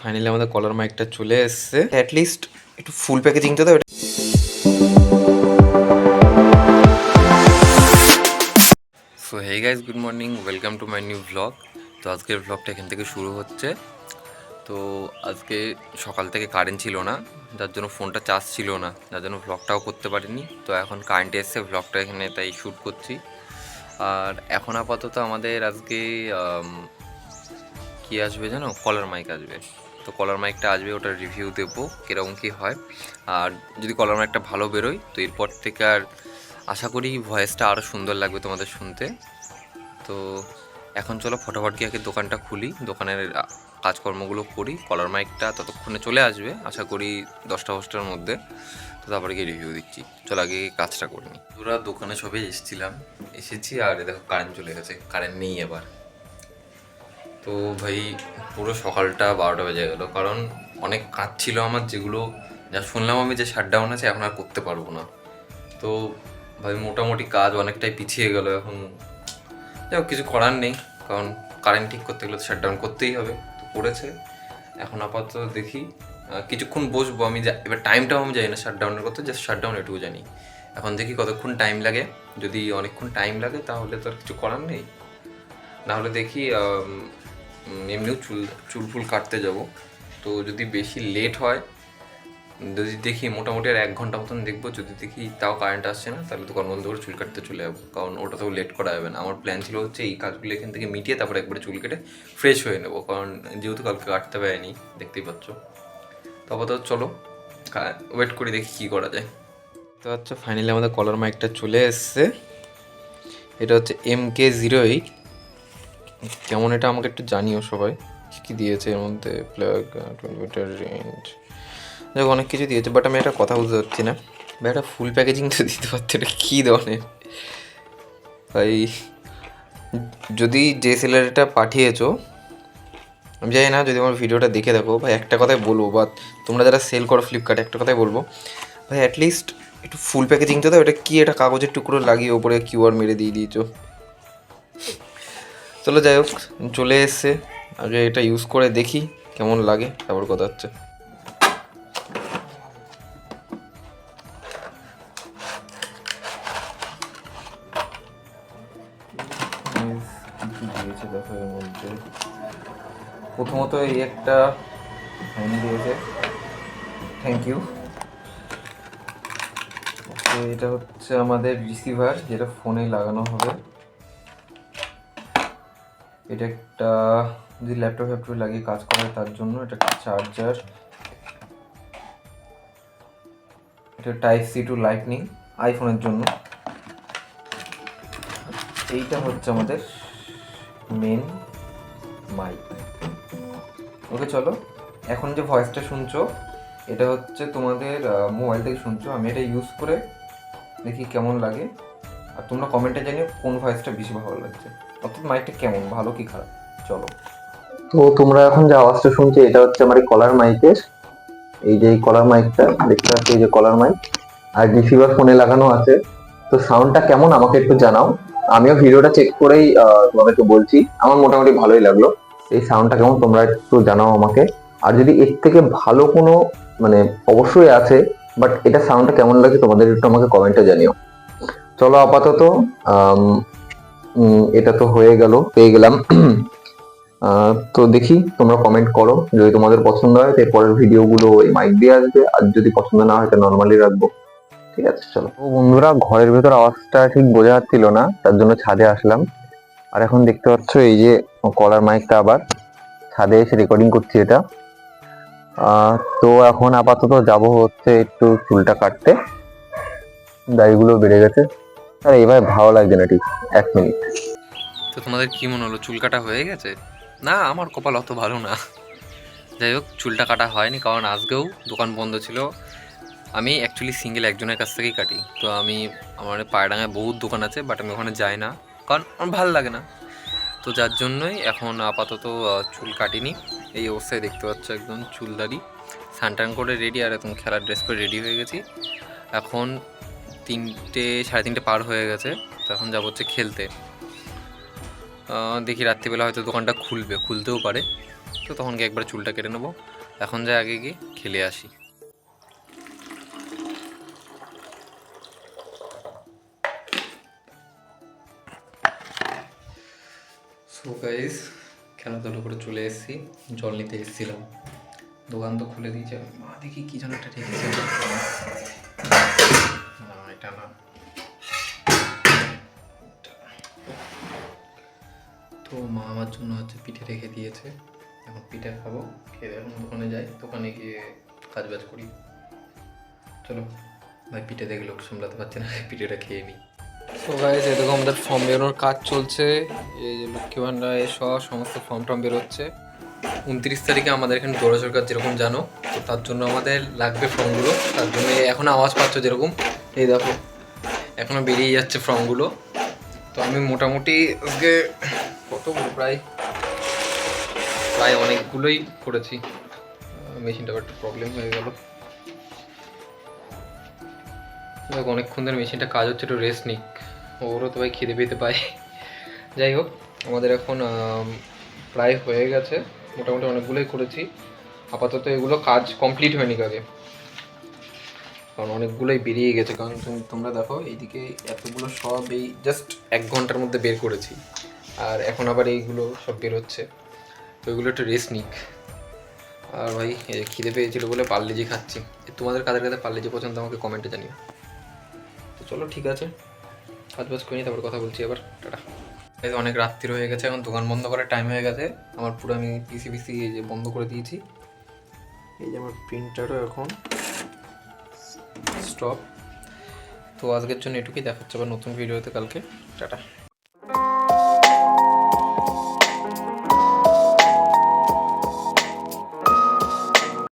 Finally আমাদের কলার মাইকটা চলে এসছে। অ্যাটলিস্ট একটু ফুল প্যাকেজিংটা তো so hey guys, good morning, welcome to my new vlog. তো আজকের ভ্লগটা এখান থেকে শুরু হচ্ছে। তো আজকে সকাল থেকে কারেন্ট ছিল না, যার জন্য ফোনটা চার্জ ছিল না, যার জন্য ভ্লগটাও করতে পারিনি। তো এখন কারেন্ট এসছে, ভ্লগটা এখানে তাই শ্যুট করছি। আর এখন আপাতত আমাদের আজকে কি আসবে জানো, কলার মাইক আসবে। তো কলার মাইকটা আসবে, ওটার রিভিউ দেবো কীরকম কী হয়। আর যদি কলার মাইকটা ভালো বেরোয় তো এরপর থেকে আর আশা করি ভয়েসটা আরও সুন্দর লাগবে তোমাদের শুনতে। তো এখন চলো ফটাফট গিয়ে আগে দোকানটা খুলি, দোকানের কাজকর্মগুলো করি। কলার মাইকটা ততক্ষণে চলে আসবে আশা করি 10টার মধ্যে। তো তারপরে গিয়ে রিভিউ দিচ্ছি। চলো আগে কাজটা করে নিই। তোরা দোকানে সবে এসেছি আর দেখো কারেন্ট চলে গেছে, কারেন্ট নেই এবার। তো ভাই পুরো সকালটা 12টা বেজে গেল, কারণ অনেক কাজ ছিল আমার, যেগুলো যা শুনলাম আমি যে শাটডাউন আছে এখন আর করতে পারবো না। তো ভাই মোটামুটি কাজ অনেকটাই পিছিয়ে গেল। এখন যাই কিছু করার নেই, কারণ কারেন্ট ঠিক করতে গেলে তো শাটডাউন করতেই হবে। তো করেছে, এখন আপাতত দেখি কিছুক্ষণ বসবো। আমি এবার টাইমটাও আমি জানি না শাটডাউনের কথা, জাস্ট শাটডাউন এটুকু জানি। এখন দেখি কতক্ষণ টাইম লাগে। যদি অনেকক্ষণ টাইম লাগে তাহলে তো আর কিছু করার নেই, নাহলে দেখি এমনিও চুল ফুল কাটতে যাব। তো যদি বেশি লেট হয়, যদি দেখি মোটামুটি আর 1 ঘন্টা মতন দেখবো, যদি দেখি তাও কারেন্ট আসছে না, তাহলে দোকান বন্ধ করে চুল কাটতে চলে যাবো, কারণ ওটাতেও লেট করা যাবে না। আমার প্ল্যান ছিল হচ্ছে এই কাজগুলো এখান থেকে মিটিয়ে তারপরে একবারে চুল কেটে ফ্রেশ হয়ে নেবো, কারণ যেহেতু কালকে কাটতে পারিনি, দেখতেই পাচ্ছ। তো আপাতত চলো ওয়েট করে দেখি কী করা যায়। তো হচ্ছে ফাইনালি আমাদের কলার মাইকটা চলে এসছে। এটা হচ্ছে MK08। কেমন এটা আমাকে একটু জানিও সবাই, কী দিয়েছে এর মধ্যে। প্লাগ, 20 মিটার রেঞ্জ, দেখো অনেক কিছু দিয়েছে, বাট আমি একটা কথা বুঝতে পারছি না ভাই, একটা ফুল প্যাকেজিং তো দিতে পারছে, এটা কী ধরনের ভাই। যদি যে সেলারিটা পাঠিয়েছো, আমি জানি না, যদি আমার ভিডিওটা দেখে দেখো ভাই, একটা কথাই বলবো, বা তোমরা যারা সেল করো ফ্লিপকার্টে, একটা কথাই বলবো ভাই, অ্যাটলিস্ট একটু ফুল প্যাকেজিংটা দাও। এটা কি, এটা কাগজের টুকরো লাগিয়ে ওপরে QR মেরে দিয়ে দিয়েছো। চলো যাই হোক, চলে এসছে, আগে এটা ইউজ করে দেখি কেমন লাগে, তারপর কথা হচ্ছে। দিয়েছে দেখো এর মধ্যে, প্রথমত এই একটা ফ্যান দিয়েছে, থ্যাংক ইউ। এটা হচ্ছে আমাদের রিসিভার, যেটা ফোনে লাগানো হবে। এটা একটা যদি ল্যাপটপে লাগিয়ে কাজ করে তার জন্য। এটা একটা চার্জার, এটা Type-C to লাইটনিং আইফোনের জন্য। এইটা হচ্ছে আমাদের মেন মাইক। ওকে চলো, এখন যে ভয়েসটা শুনছো এটা হচ্ছে তোমাদের মোবাইল থেকে শুনছো। আমি এটা ইউজ করে দেখি কেমন লাগে, আর তোমরা কমেন্টে জানিও কোন ভয়েসটা বেশি ভালো লাগছে, অর্থাৎ মাইকটা কেমন, ভালো কি খারাপ। চলো, তো তোমরা এখন যে আওয়াজটা শুনছো এটা হচ্ছে আমার কলার মাইকের। এই যে কলার মাইকটা দেখতে পাচ্ছ, এই যে কলার মাইক, আর রিসিভার ফোনে লাগানো আছে। তো সাউন্ডটা কেমন আমাকে একটু জানাও। আমিও ভিডিওটা চেক করেই তোমাদেরকে বলছি, আমার মোটামুটি ভালোই লাগলো। এই সাউন্ডটা কেমন তোমরা একটু জানাও আমাকে। আর যদি এর থেকে ভালো কোনো, মানে অবশ্যই আছে, বাট এটা সাউন্ডটা কেমন লাগে তোমাদের একটু আমাকে কমেন্টে জানিও। চলো আপাতত এটা তো হয়ে গেল, পেয়ে গেলাম। তো দেখি তোমরা কমেন্ট করো, যদি তোমাদের পছন্দ হয় তো পরের ভিডিওগুলো এই মাইক দিয়ে আসবে, আর যদি পছন্দ না হয় তো নর্মালি রাখবো। ঠিক আছে চলো। তো বন্ধুরা, ঘরের ভেতর আওয়াজটা ঠিক বোঝা যাচ্ছিল না, তার জন্য ছাদে আসলাম। আর এখন দেখতে পাচ্ছ এই যে কলার মাইকটা আবার ছাদে এসে রেকর্ডিং করছি এটা। তো এখন আপাতত যাব হচ্ছে একটু চুলটা কাটতে, দাড়িগুলো বেড়ে গেছে। আর এবার ভালো লাগছে না ঠিক, 1 মিনিট। তো তোমাদের কি মনে হলো, চুল কাটা হয়ে গেছে? না, আমার কপাল অত ভালো না। যাই হোক, চুলটা কাটা হয়নি, কারণ আজকেও দোকান বন্ধ ছিল। আমি অ্যাকচুয়ালি সিঙ্গেল একজনের কাছ থেকেই কাটি। তো আমার পায়রাঙায় বহুত দোকান আছে, বাট আমি ওখানে যাই না, কারণ আমার ভালো লাগে না। তো যার জন্যই এখন আপাতত চুল কাটিনি। এই অবস্থায় দেখতে পাচ্ছ, একদম চুল দাড়ি সানটান করে রেডি, আর একদম খেলার ড্রেস পরে রেডি হয়ে গেছি। এখন 3টে, 3:30 পার হয়ে গেছে। তো এখন যাবো হচ্ছে খেলতে। দেখি রাত্রিবেলা হয়তো দোকানটা খুলতেও পারে। তো তখন গিয়ে একবার চুলটা কেটে নেবো। এখন যাই আগে গিয়ে খেলে আসি। সো গাইস, খেলাধুলো করে চলে এসেছি, জল নিতে এসেছিলাম। দোকান তো খুলে দিয়েছে। মা দেখি কি যেন একটা রেখেছে, না এটা না। তো মা আমার জন্য হচ্ছে পিঠে রেখে দিয়েছে, এখন পিঠে খাবো। খেয়ে এখন দোকানে যাই, দোকানে গিয়ে কাজ বাজ করি। চলো ভাই, পিঠে দেখে লোক সামলাতে পারছে না, পিঠেটা খেয়ে নিই। তো গাইস, এরকম আমাদের ফর্ম বেরোনোর কাজ চলছে। এই যে লক্ষ্মী ভান্ডার সমস্ত ফর্ম টর্ম বেরোচ্ছে। 29 তারিখে আমাদের এখানে দৌড়া সরকার, যেরকম জানো, তো তার জন্য আমাদের লাগবে ফর্মগুলো। তার জন্য এখন আওয়াজ পাচ্ছ যেরকম, এই দেখো এখনও বেরিয়ে যাচ্ছে ফর্মগুলো। তো আমি মোটামুটি আজকে কতগুলো প্রায় অনেকগুলোই করেছি। মেশিনটা একটু প্রবলেম হয়ে গেল। দেখো অনেকক্ষণ ধরে মেশিনটা কাজ হচ্ছে, একটু রেস্ট নিক, ওরও তো ভাই খিদে পেতে পায়। যাই হোক, আমাদের এখন প্রায় হয়ে গেছে, মোটামুটি অনেকগুলোই করেছি। আপাতত এগুলো কাজ কমপ্লিট হয়নি আগে, কারণ অনেকগুলোই বেরিয়ে গেছে। কারণ তোমরা দেখো এইদিকে এতগুলো সব এই জাস্ট 1 ঘন্টার মধ্যে বের করেছি, আর এখন আবার এইগুলো সব বেরোচ্ছে। তো এগুলো একটু রেস্ট নিক। আর ভাই খিদে পেয়েছিল বলে পার্লেজি খাচ্ছি। তোমাদের কাদের কাছে পার্লেজি পছন্দ আমাকে কমেন্টে জানিও। তো চলো ঠিক আছে, কাজ বাজ করিনি, তারপর কথা বলছি এবার। টাটা। এই অনেক রাত্রি হয়ে গেছে, এখন দোকান বন্ধ করার টাইম হয়ে গেছে আমার। পুরো আমি পিসি এই যে বন্ধ করে দিয়েছি। এই যে আমার প্রিন্টারও এখন স্টপ। তো আজকের জন্য এটুকুই, দেখাচ্ছে আবার নতুন ভিডিওতে কালকে। টাটা।